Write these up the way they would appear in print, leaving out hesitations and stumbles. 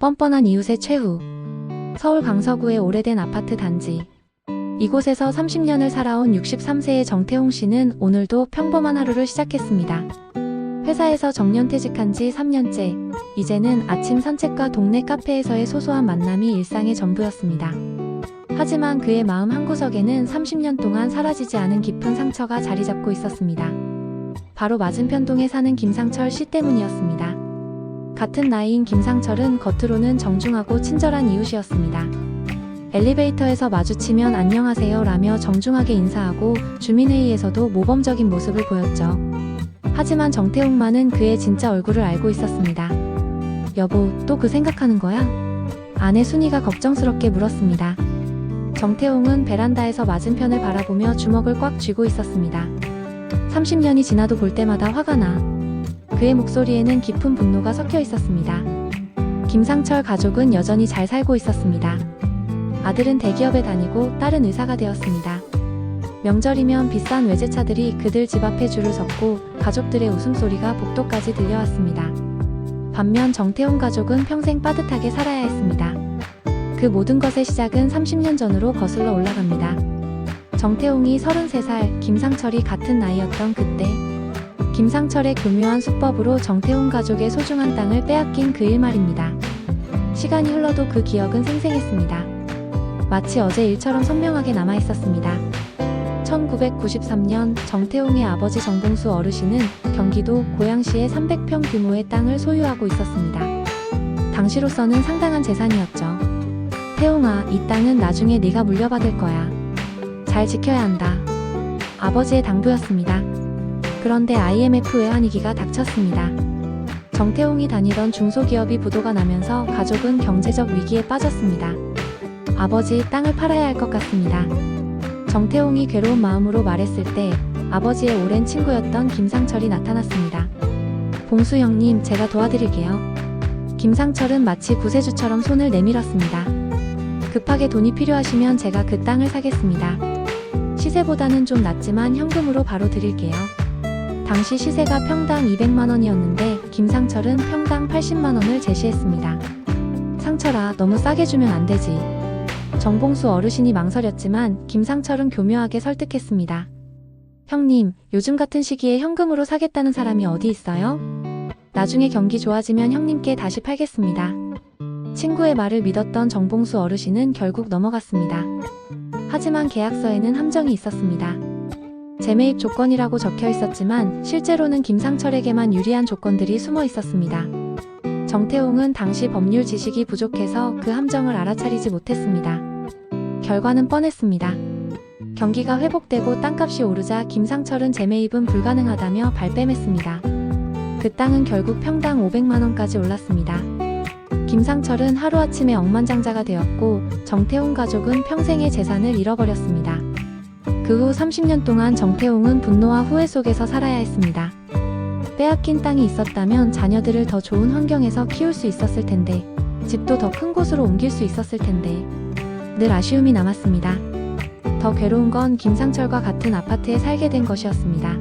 뻔뻔한 이웃의 최후. 서울 강서구의 오래된 아파트 단지. 이곳에서 30년을 살아온 63세의 정태홍 씨는 오늘도 평범한 하루를 시작했습니다. 회사에서 정년퇴직한 지 3년째, 이제는 아침 산책과 동네 카페에서의 소소한 만남이 일상의 전부였습니다. 하지만 그의 마음 한구석에는 30년 동안 사라지지 않은 깊은 상처가 자리 잡고 있었습니다. 바로 맞은편 동에 사는 김상철 씨 때문이었습니다. 같은 나이인 김상철은 겉으로는 정중하고 친절한 이웃이었습니다. 엘리베이터에서 마주치면 안녕하세요 라며 정중하게 인사하고 주민회의에서도 모범적인 모습을 보였죠. 하지만 정태홍만은 그의 진짜 얼굴을 알고 있었습니다. 여보, 또 그 생각하는 거야? 아내 순이가 걱정스럽게 물었습니다. 정태홍은 베란다에서 맞은편을 바라보며 주먹을 꽉 쥐고 있었습니다. 30년이 지나도 볼 때마다 화가 나. 그의 목소리에는 깊은 분노가 섞여 있었습니다. 김상철 가족은 여전히 잘 살고 있었습니다. 아들은 대기업에 다니고 딸은 의사가 되었습니다. 명절이면 비싼 외제차들이 그들 집 앞에 줄을 섰고 가족들의 웃음소리가 복도까지 들려왔습니다. 반면 정태홍 가족은 평생 빠듯하게 살아야 했습니다. 그 모든 것의 시작은 30년 전으로 거슬러 올라갑니다. 정태홍이 33살, 김상철이 같은 나이였던 그때, 김상철의 교묘한 수법으로 정태홍 가족의 소중한 땅을 빼앗긴 그 일 말입니다. 시간이 흘러도 그 기억은 생생했습니다. 마치 어제 일처럼 선명하게 남아있었습니다. 1993년 정태홍의 아버지 정봉수 어르신은 경기도 고양시에 300평 규모의 땅을 소유하고 있었습니다. 당시로서는 상당한 재산이었죠. 태홍아, 이 땅은 나중에 네가 물려받을 거야. 잘 지켜야 한다. 아버지의 당부였습니다. 그런데 IMF 외환위기가 닥쳤습니다. 정태홍이 다니던 중소기업이 부도가 나면서 가족은 경제적 위기에 빠졌습니다. 아버지, 땅을 팔아야 할 것 같습니다. 정태홍이 괴로운 마음으로 말했을 때 아버지의 오랜 친구였던 김상철이 나타났습니다. 봉수 형님, 제가 도와드릴게요. 김상철은 마치 구세주처럼 손을 내밀었습니다. 급하게 돈이 필요하시면 제가 그 땅을 사겠습니다. 시세보다는 좀 낮지만 현금으로 바로 드릴게요. 당시 시세가 평당 200만원이었는데 김상철은 평당 80만원을 제시했습니다. 상철아, 너무 싸게 주면 안 되지. 정봉수 어르신이 망설였지만 김상철은 교묘하게 설득했습니다. 형님, 요즘 같은 시기에 현금으로 사겠다는 사람이 어디 있어요? 나중에 경기 좋아지면 형님께 다시 팔겠습니다. 친구의 말을 믿었던 정봉수 어르신은 결국 넘어갔습니다. 하지만 계약서에는 함정이 있었습니다. 재매입 조건이라고 적혀 있었지만 실제로는 김상철에게만 유리한 조건들이 숨어 있었습니다. 정태홍은 당시 법률 지식이 부족해서 그 함정을 알아차리지 못했습니다. 결과는 뻔했습니다. 경기가 회복되고 땅값이 오르자 김상철은 재매입은 불가능하다며 발뺌했습니다. 그 땅은 결국 평당 500만원까지 올랐습니다. 김상철은 하루아침에 억만장자가 되었고 정태홍 가족은 평생의 재산을 잃어버렸습니다. 그 후 30년 동안 정태홍은 분노와 후회 속에서 살아야 했습니다. 빼앗긴 땅이 있었다면 자녀들을 더 좋은 환경에서 키울 수 있었을 텐데, 집도 더 큰 곳으로 옮길 수 있었을 텐데, 늘 아쉬움이 남았습니다. 더 괴로운 건 김상철과 같은 아파트에 살게 된 것이었습니다.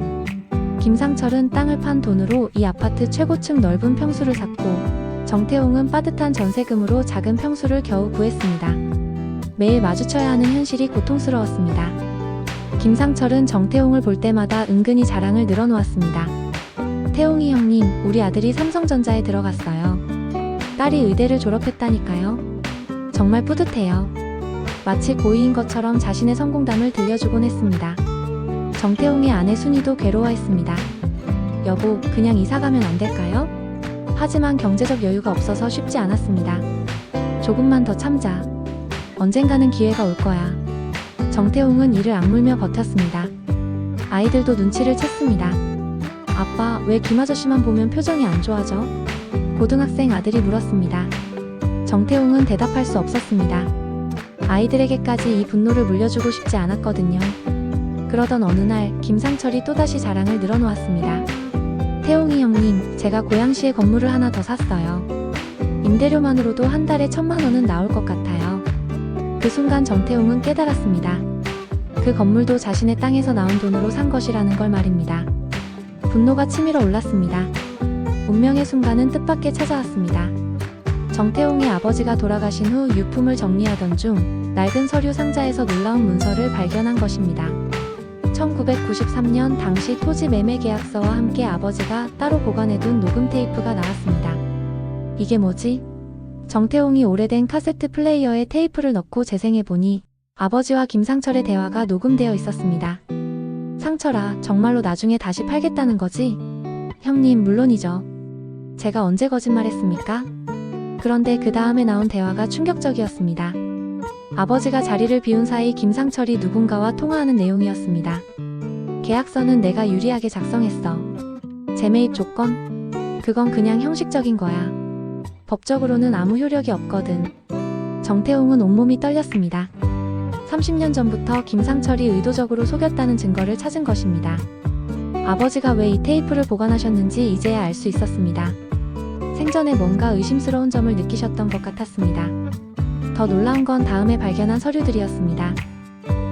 김상철은 땅을 판 돈으로 이 아파트 최고층 넓은 평수를 샀고, 정태홍은 빠듯한 전세금으로 작은 평수를 겨우 구했습니다. 매일 마주쳐야 하는 현실이 고통스러웠습니다. 김상철은 정태홍을 볼 때마다 은근히 자랑을 늘어놓았습니다. 태홍이 형님, 우리 아들이 삼성전자에 들어갔어요. 딸이 의대를 졸업했다니까요. 정말 뿌듯해요. 마치 고이인 것처럼 자신의 성공담을 들려주곤 했습니다. 정태홍의 아내 순이도 괴로워했습니다. 여보, 그냥 이사가면 안 될까요? 하지만 경제적 여유가 없어서 쉽지 않았습니다. 조금만 더 참자. 언젠가는 기회가 올 거야. 정태홍은 이를 악물며 버텼습니다. 아이들도 눈치를 챘습니다. 아빠, 왜 김아저씨만 보면 표정이 안 좋아져? 고등학생 아들이 물었습니다. 정태홍은 대답할 수 없었습니다. 아이들에게까지 이 분노를 물려주고 싶지 않았거든요. 그러던 어느 날 김상철이 또다시 자랑을 늘어놓았습니다. 태홍이 형님, 제가 고양시에 건물을 하나 더 샀어요. 임대료만으로도 한 달에 1,000만원은 나올 것 같아요. 그 순간 정태홍은 깨달았습니다. 그 건물도 자신의 땅에서 나온 돈으로 산 것이라는 걸 말입니다. 분노가 치밀어 올랐습니다. 운명의 순간은 뜻밖의 찾아왔습니다. 정태웅의 아버지가 돌아가신 후 유품을 정리하던 중 낡은 서류 상자에서 놀라운 문서를 발견한 것입니다. 1993년 당시 토지 매매 계약서와 함께 아버지가 따로 보관해둔 녹음 테이프가 나왔습니다. 이게 뭐지? 정태웅이 오래된 카세트 플레이어에 테이프를 넣고 재생해보니 아버지와 김상철의 대화가 녹음되어 있었습니다. 상철아, 정말로 나중에 다시 팔겠다는 거지? 형님, 물론이죠. 제가 언제 거짓말했습니까? 그런데 그 다음에 나온 대화가 충격적이었습니다. 아버지가 자리를 비운 사이 김상철이 누군가와 통화하는 내용이었습니다. 계약서는 내가 유리하게 작성했어. 재매입 조건? 그건 그냥 형식적인 거야. 법적으로는 아무 효력이 없거든. 정태웅은 온몸이 떨렸습니다. 30년 전부터 김상철이 의도적으로 속였다는 증거를 찾은 것입니다. 아버지가 왜 이 테이프를 보관하셨는지 이제야 알 수 있었습니다. 생전에 뭔가 의심스러운 점을 느끼셨던 것 같았습니다. 더 놀라운 건 다음에 발견한 서류들이었습니다.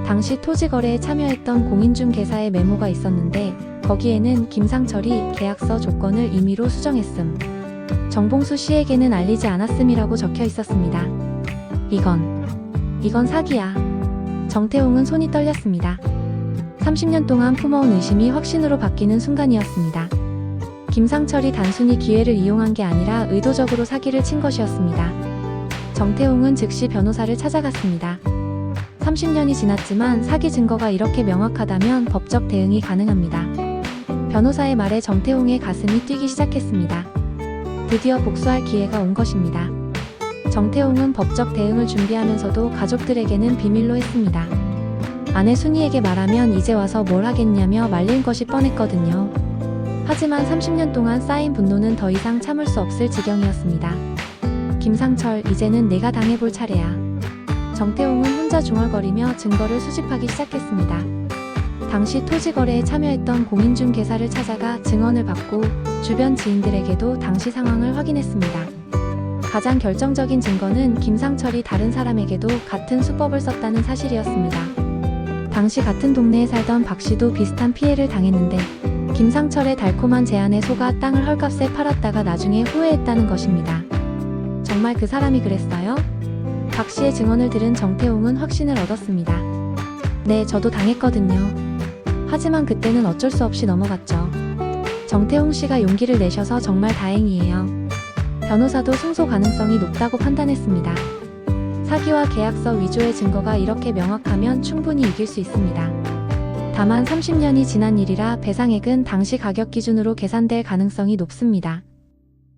당시 토지 거래에 참여했던 공인중 개사의 메모가 있었는데 거기에는 김상철이 계약서 조건을 임의로 수정했음, 정봉수 씨에게는 알리지 않았음이라고 적혀 있었습니다. 이건 사기야. 정태웅은 손이 떨렸습니다. 30년 동안 품어온 의심이 확신으로 바뀌는 순간이었습니다. 김상철이 단순히 기회를 이용한 게 아니라 의도적으로 사기를 친 것이었습니다. 정태웅은 즉시 변호사를 찾아갔습니다. 30년이 지났지만 사기 증거가 이렇게 명확하다면 법적 대응이 가능합니다. 변호사의 말에 정태웅의 가슴이 뛰기 시작했습니다. 드디어 복수할 기회가 온 것입니다. 정태웅은 법적 대응을 준비하면서도 가족들에게는 비밀로 했습니다. 아내 순이에게 말하면 이제 와서 뭘 하겠냐며 말릴 것이 뻔했거든요. 하지만 30년 동안 쌓인 분노는 더 이상 참을 수 없을 지경이었습니다. 김상철, 이제는 내가 당해볼 차례야. 정태웅은 혼자 중얼거리며 증거를 수집하기 시작했습니다. 당시 토지 거래에 참여했던 공인중 개사를 찾아가 증언을 받고 주변 지인들에게도 당시 상황을 확인했습니다. 가장 결정적인 증거는 김상철이 다른 사람에게도 같은 수법을 썼다는 사실이었습니다. 당시 같은 동네에 살던 박 씨도 비슷한 피해를 당했는데 김상철의 달콤한 제안에 속아 땅을 헐값에 팔았다가 나중에 후회했다는 것입니다. 정말 그 사람이 그랬어요? 박 씨의 증언을 들은 정태웅은 확신을 얻었습니다. 네, 저도 당했거든요. 하지만 그때는 어쩔 수 없이 넘어갔죠. 정태웅 씨가 용기를 내셔서 정말 다행이에요. 변호사도 승소 가능성이 높다고 판단했습니다. 사기와 계약서 위조의 증거가 이렇게 명확하면 충분히 이길 수 있습니다. 다만 30년이 지난 일이라 배상액은 당시 가격 기준으로 계산될 가능성이 높습니다.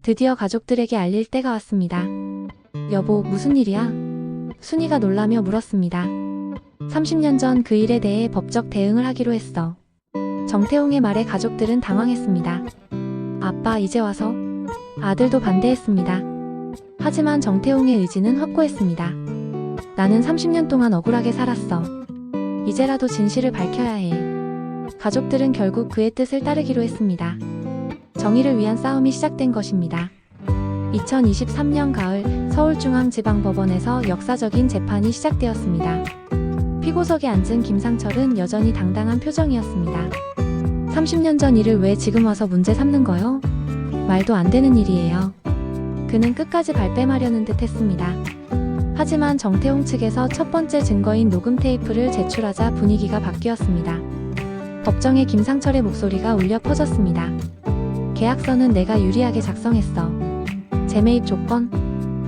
드디어 가족들에게 알릴 때가 왔습니다. 여보, 무슨 일이야? 순이가 놀라며 물었습니다. 30년 전 그 일에 대해 법적 대응을 하기로 했어. 정태웅의 말에 가족들은 당황했습니다. 아빠, 이제 와서? 아들도 반대했습니다. 하지만 정태웅의 의지는 확고했습니다. 나는 30년 동안 억울하게 살았어. 이제라도 진실을 밝혀야 해. 가족들은 결국 그의 뜻을 따르기로 했습니다. 정의를 위한 싸움이 시작된 것입니다. 2023년 가을 서울중앙지방법원에서 역사적인 재판이 시작되었습니다. 피고석에 앉은 김상철은 여전히 당당한 표정이었습니다. 30년 전 일을 왜 지금 와서 문제 삼는 거요? 말도 안 되는 일이에요. 그는 끝까지 발뺌하려는 듯 했습니다. 하지만 정태웅 측에서 첫 번째 증거인 녹음 테이프를 제출하자 분위기가 바뀌었습니다. 법정에 김상철의 목소리가 울려 퍼졌습니다. 계약서는 내가 유리하게 작성했어. 재매입 조건?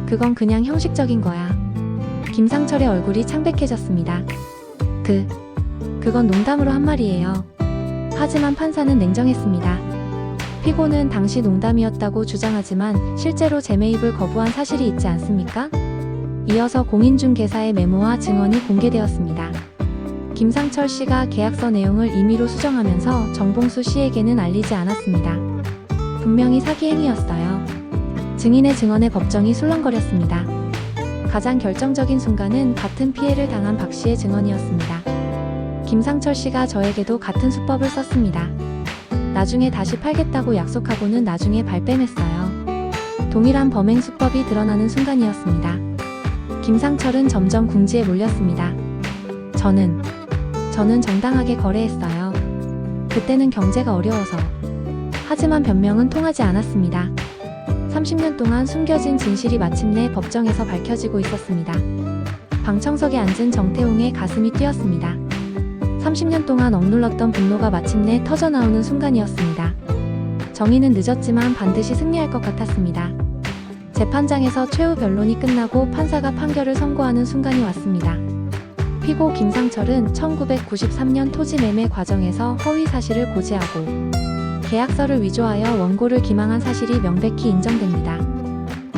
그건 그냥 형식적인 거야. 김상철의 얼굴이 창백해졌습니다. 그건 농담으로 한 말이에요. 하지만 판사는 냉정했습니다. 피고는 당시 농담이었다고 주장하지만 실제로 재매입을 거부한 사실이 있지 않습니까? 이어서 공인중 개사의 메모와 증언이 공개되었습니다. 김상철 씨가 계약서 내용을 임의로 수정하면서 정봉수 씨에게는 알리지 않았습니다. 분명히 사기 행위였어요. 증인의 증언에 법정이 술렁거렸습니다. 가장 결정적인 순간은 같은 피해를 당한 박 씨의 증언이었습니다. 김상철 씨가 저에게도 같은 수법을 썼습니다. 나중에 다시 팔겠다고 약속하고는 나중에 발뺌했어요. 동일한 범행 수법이 드러나는 순간이었습니다. 김상철은 점점 궁지에 몰렸습니다. 저는 정당하게 거래했어요. 그때는 경제가 어려워서. 하지만 변명은 통하지 않았습니다. 30년 동안 숨겨진 진실이 마침내 법정에서 밝혀지고 있었습니다. 방청석에 앉은 정태웅의 가슴이 뛰었습니다. 30년 동안 억눌렀던 분노가 마침내 터져나오는 순간이었습니다. 정의는 늦었지만 반드시 승리할 것 같았습니다. 재판장에서 최후 변론이 끝나고 판사가 판결을 선고하는 순간이 왔습니다. 피고 김상철은 1993년 토지 매매 과정에서 허위 사실을 고지하고 계약서를 위조하여 원고를 기망한 사실이 명백히 인정됩니다.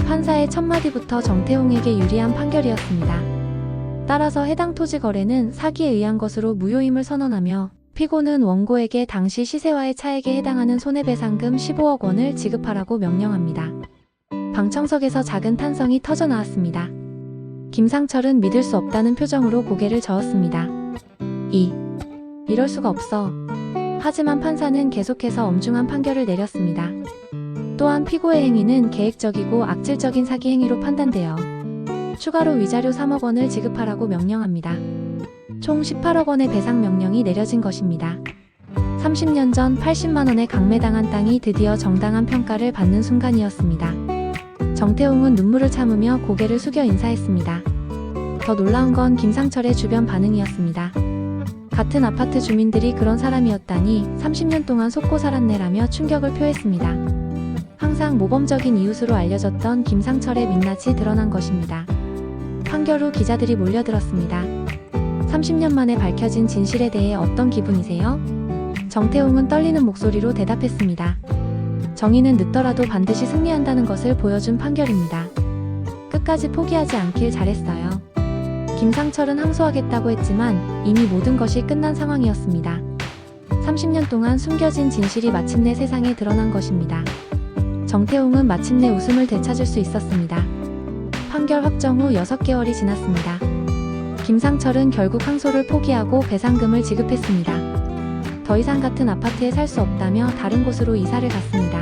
판사의 첫 마디부터 정태웅에게 유리한 판결이었습니다. 따라서 해당 토지 거래는 사기에 의한 것으로 무효임을 선언하며 피고는 원고에게 당시 시세와의 차액에 해당하는 손해배상금 15억 원을 지급하라고 명령합니다. 방청석에서 작은 탄성이 터져나왔습니다. 김상철은 믿을 수 없다는 표정으로 고개를 저었습니다. 이럴 수가 없어. 하지만 판사는 계속해서 엄중한 판결을 내렸습니다. 또한 피고의 행위는 계획적이고 악질적인 사기 행위로 판단되어 추가로 위자료 3억 원을 지급하라고 명령합니다. 총 18억 원의 배상 명령이 내려진 것입니다. 30년 전 80만 원에 강매당한 땅이 드디어 정당한 평가를 받는 순간이었습니다. 정태웅은 눈물을 참으며 고개를 숙여 인사했습니다. 더 놀라운 건 김상철의 주변 반응이었습니다. 같은 아파트 주민들이 그런 사람이었다니 30년 동안 속고 살았네라며 충격을 표했습니다. 항상 모범적인 이웃으로 알려졌던 김상철의 민낯이 드러난 것입니다. 판결 후 기자들이 몰려들었습니다. 30년 만에 밝혀진 진실에 대해 어떤 기분이세요? 정태웅은 떨리는 목소리로 대답했습니다. 정의는 늦더라도 반드시 승리한다는 것을 보여준 판결입니다. 끝까지 포기하지 않길 잘했어요. 김상철은 항소하겠다고 했지만 이미 모든 것이 끝난 상황이었습니다. 30년 동안 숨겨진 진실이 마침내 세상에 드러난 것입니다. 정태웅은 마침내 웃음을 되찾을 수 있었습니다. 판결 확정 후 6개월이 지났습니다. 김상철은 결국 항소를 포기하고 배상금을 지급했습니다. 더 이상 같은 아파트에 살 수 없다며 다른 곳으로 이사를 갔습니다.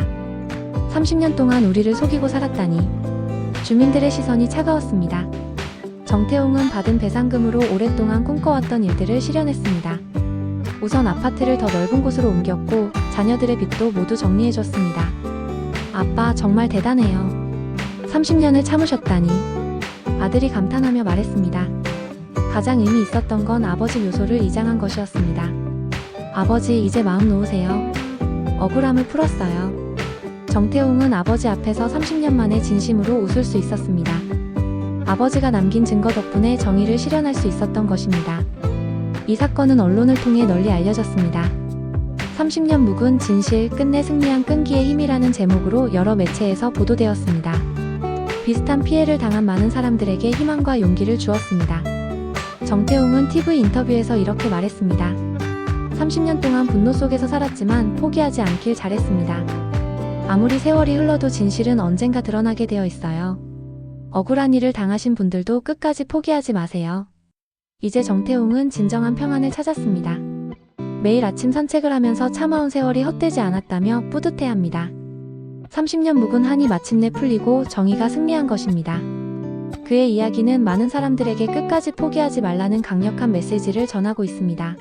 30년 동안 우리를 속이고 살았다니. 주민들의 시선이 차가웠습니다. 정태웅은 받은 배상금으로 오랫동안 꿈꿔왔던 일들을 실현했습니다. 우선 아파트를 더 넓은 곳으로 옮겼고 자녀들의 빚도 모두 정리해줬습니다. 아빠 정말 대단해요. 30년을 참으셨다니. 아들이 감탄하며 말했습니다. 가장 의미 있었던 건 아버지 묘소를 이장한 것이었습니다. 아버지 이제 마음 놓으세요. 억울함을 풀었어요. 정태웅은 아버지 앞에서 30년 만에 진심으로 웃을 수 있었습니다. 아버지가 남긴 증거 덕분에 정의를 실현할 수 있었던 것입니다. 이 사건은 언론을 통해 널리 알려졌습니다. 30년 묵은 진실, 끝내 승리한 끈기의 힘이라는 제목으로 여러 매체에서 보도되었습니다. 비슷한 피해를 당한 많은 사람들에게 희망과 용기를 주었습니다. 정태웅은 TV 인터뷰에서 이렇게 말했습니다. 30년 동안 분노 속에서 살았지만 포기하지 않길 잘했습니다. 아무리 세월이 흘러도 진실은 언젠가 드러나게 되어 있어요. 억울한 일을 당하신 분들도 끝까지 포기하지 마세요. 이제 정태웅은 진정한 평안을 찾았습니다. 매일 아침 산책을 하면서 참아온 세월이 헛되지 않았다며 뿌듯해합니다. 30년 묵은 한이 마침내 풀리고 정의가 승리한 것입니다. 그의 이야기는 많은 사람들에게 끝까지 포기하지 말라는 강력한 메시지를 전하고 있습니다.